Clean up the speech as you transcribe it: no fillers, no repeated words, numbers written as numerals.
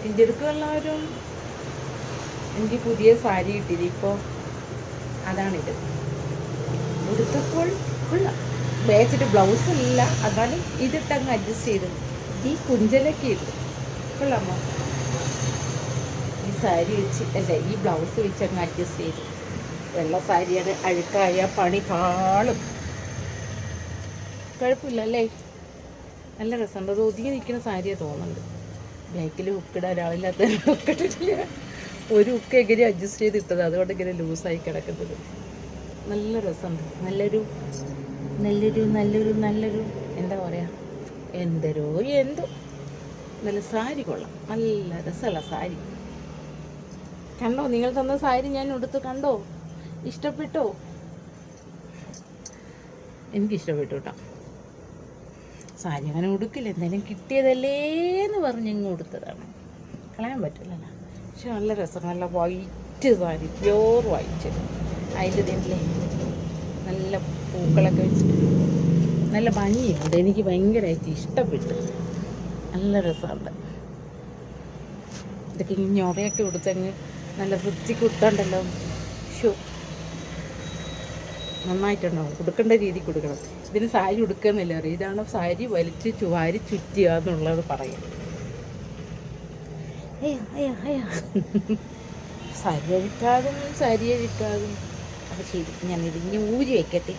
എൻ്റെ അടുക്കുള്ളവരും എനിക്ക് പുതിയ സാരി കിട്ടിയത് ഇപ്പോൾ അതാണിത്. ഉടുത്തപ്പോൾ ഫുൾ വേച്ചിട്ട് ബ്ലൗസ് ഇല്ല, എന്നാലും ഇതിട്ടങ്ങ് അഡ്ജസ്റ്റ് ചെയ്തു. ഈ കുഞ്ചലൊക്കെ ഇട്ടു കൊള്ളാമോ? ഈ സാരി വെച്ച് അല്ല, ഈ ബ്ലൗസ് വെച്ച് അങ്ങ് അഡ്ജസ്റ്റ് ചെയ്തു. വെള്ള സാരിയാണ്, അഴുക്കായ പണി പാളും. കുഴപ്പമില്ലല്ലേ? നല്ല രസമുണ്ട്. അത് ഒതുങ്ങി നിൽക്കുന്ന സാരിയാണ് തോന്നുന്നുണ്ട്. ബാക്കിൽ ഹുക്കിടാൻ ഒരാളില്ലാത്ത ഹുക്കിട്ടിട്ടില്ല. ഒരു ഹുക്ക് എങ്ങനെ അഡ്ജസ്റ്റ് ചെയ്ത് ഇട്ടത്, അതുകൊണ്ട് ഇങ്ങനെ ലൂസായി കിടക്കുന്നത്. നല്ല രസമുണ്ട്. നല്ലൊരു നല്ലൊരു നല്ലൊരു നല്ലൊരു എന്താ പറയുക, എന്തോ നല്ല സാരി കൊള്ളാം. നല്ല രസമുള്ള സാരി. കണ്ടോ, നിങ്ങൾ തന്ന സാരി ഞാൻ ഉടുത്ത് കണ്ടോ? ഇഷ്ടപ്പെട്ടോ? എനിക്കിഷ്ടപ്പെട്ടു കേട്ടോ. സാരി അങ്ങനെ ഉടുക്കില്ല, എന്തായാലും കിട്ടിയതല്ലേ എന്ന് പറഞ്ഞ് ഇങ്ങ് ഉടുത്തതാണ്. കളയാൻ പറ്റില്ലല്ലോ. പക്ഷെ നല്ല രസം, നല്ല വൈറ്റ് സാരി, പ്യോർ വൈറ്റ്. അതിൻ്റെ ഇതില്ലേ നല്ല പൂക്കളൊക്കെ വെച്ചിട്ട് നല്ല ഭംഗിയുണ്ട്. എനിക്ക് ഭയങ്കരമായിട്ട് ഇഷ്ടപ്പെട്ടു. നല്ല രസമുണ്ട്. ഇതൊക്കെ ഇങ്ങനെ ഞൊറയൊക്കെ ഉടുത്തങ്ങ് നല്ല വൃത്തിക്ക് ഉടുത്താണ്ടല്ലോ. ഷോ നന്നായിട്ടുണ്ടാവും. കൊടുക്കേണ്ട രീതി കൊടുക്കണം. ഇതിന് സാരി ഉടുക്കുന്നില്ല അറിയാം. ഇതാണ് സാരി വലിച്ച് ചുവാരി ചുറ്റുക എന്നുള്ളത് പറയാം. സാരി അഴിക്കാതും. അപ്പോൾ ശരി, ഞാൻ ഇതിഞ്ഞ് ഊരി വയ്ക്കട്ടെ.